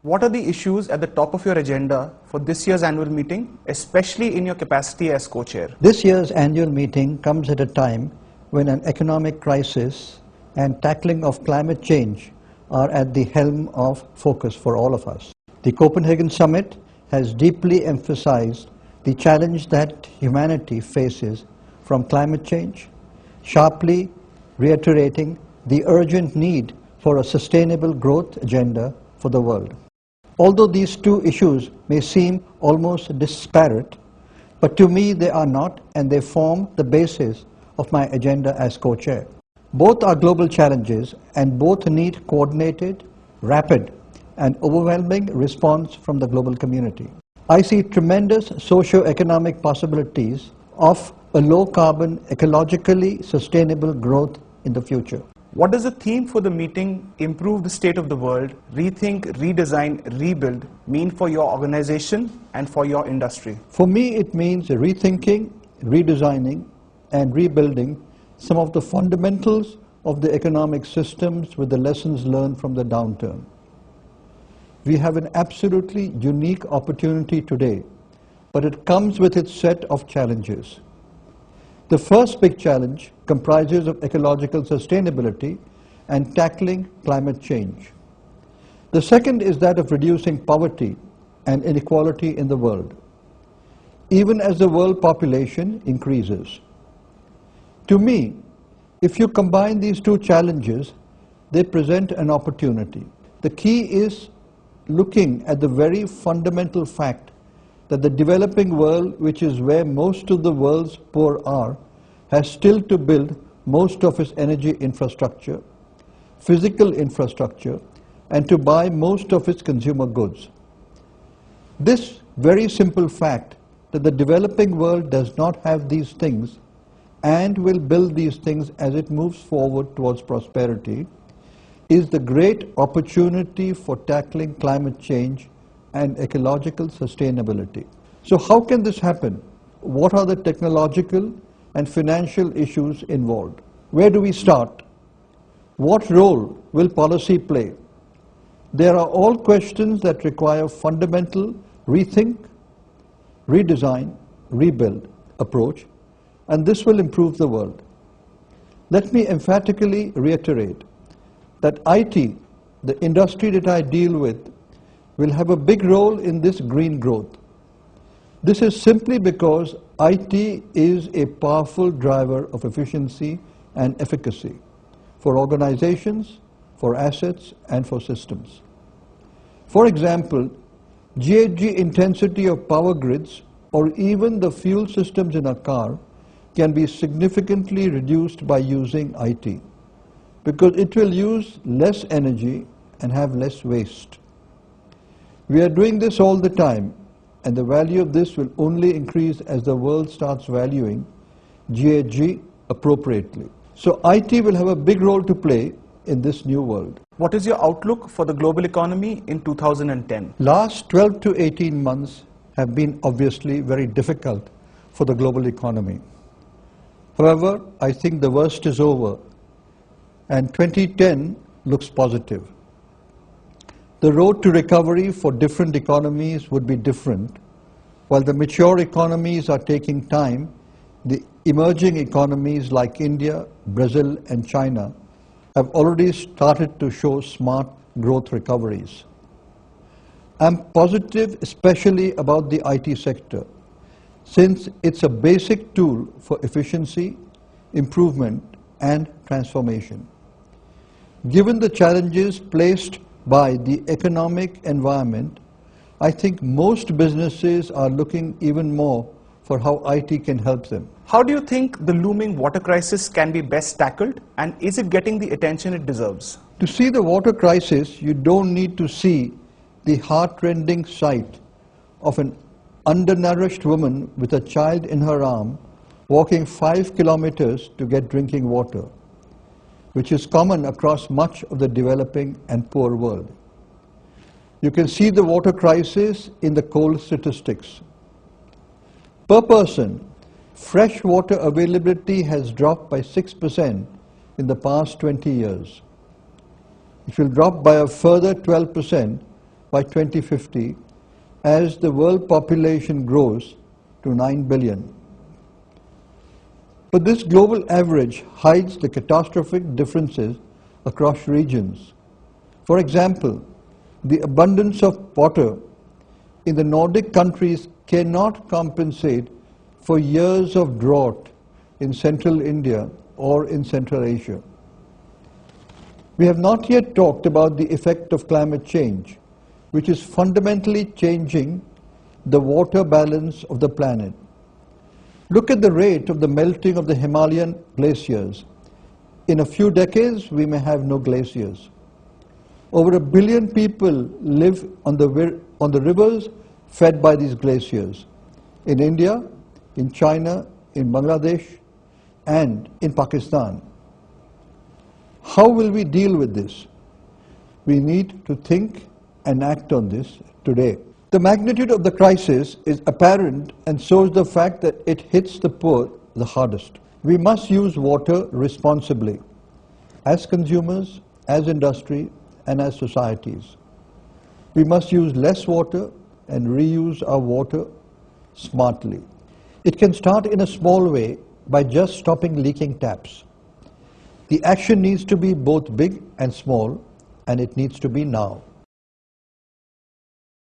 What are the issues at the top of your agenda for this year's annual meeting, especially in your capacity as co-chair? This year's annual meeting comes at a time when an economic crisis and tackling of climate change are at the helm of focus for all of us. The Copenhagen Summit has deeply emphasized the challenge that humanity faces from climate change, sharply reiterating the urgent need for a sustainable growth agenda for the world. Although these two issues may seem almost disparate, but to me they are not, and they form the basis of my agenda as co-chair. Both are global challenges and both need coordinated, rapid, and overwhelming response from the global community. I see tremendous socio-economic possibilities of a low-carbon, ecologically sustainable growth in the future. What does the theme for the meeting, Improve the State of the World, Rethink, Redesign, Rebuild, mean for your organization and for your industry? For me, it means rethinking, redesigning, and rebuilding some of the fundamentals of the economic systems with the lessons learned from the downturn. We have an absolutely unique opportunity today, but it comes with its set of challenges. The first big challenge comprises of ecological sustainability and tackling climate change. The second is that of reducing poverty and inequality in the world, even as the world population increases. To me, if you combine these two challenges, they present an opportunity. The key is looking at the very fundamental fact that the developing world, which is where most of the world's poor are, has still to build most of its energy infrastructure, physical infrastructure, and to buy most of its consumer goods. This very simple fact that the developing world does not have these things and will build these things as it moves forward towards prosperity is the great opportunity for tackling climate change and ecological sustainability. So how can this happen? What are the technological and financial issues involved? Where do we start? What role will policy play? There are all questions that require fundamental rethink, redesign, rebuild approach, and this will improve the world. Let me emphatically reiterate that IT, the industry that I deal with, will have a big role in this green growth. This is simply because IT is a powerful driver of efficiency and efficacy for organizations, for assets, and for systems. For example, GHG intensity of power grids or even the fuel systems in a car can be significantly reduced by using IT because it will use less energy and have less waste. We are doing this all the time, and the value of this will only increase as the world starts valuing GHG appropriately. So IT will have a big role to play in this new world. What is your outlook for the global economy in 2010? Last 12 to 18 months have been obviously very difficult for the global economy. However, I think the worst is over, and 2010 looks positive. The road to recovery for different economies would be different. While the mature economies are taking time, the emerging economies like India, Brazil, and China have already started to show smart growth recoveries. I'm positive especially about the IT sector, since it's a basic tool for efficiency, improvement, and transformation. Given the challenges placed by the economic environment, I think most businesses are looking even more for how IT can help them. How do you think the looming water crisis can be best tackled, and is it getting the attention it deserves? To see the water crisis, you don't need to see the heart-rending sight of an undernourished woman with a child in her arm walking 5 kilometers to get drinking water, which is common across much of the developing and poor world. You can see the water crisis in the coal statistics. Per person, fresh water availability has dropped by 6% in the past 20 years. It will drop by a further 12% by 2050 as the world population grows to 9 billion. But this global average hides the catastrophic differences across regions. For example, the abundance of water in the Nordic countries cannot compensate for years of drought in central India or in Central Asia. We have not yet talked about the effect of climate change, which is fundamentally changing the water balance of the planet. Look at the rate of the melting of the Himalayan glaciers. In a few decades, we may have no glaciers. Over 1 billion people live on the rivers fed by these glaciers. In India, in China, in Bangladesh, and in Pakistan. How will we deal with this? We need to think and act on this today. The magnitude of the crisis is apparent, and so is the fact that it hits the poor the hardest. We must use water responsibly, as consumers, as industry, and as societies. We must use less water and reuse our water smartly. It can start in a small way by just stopping leaking taps. The action needs to be both big and small, and it needs to be now.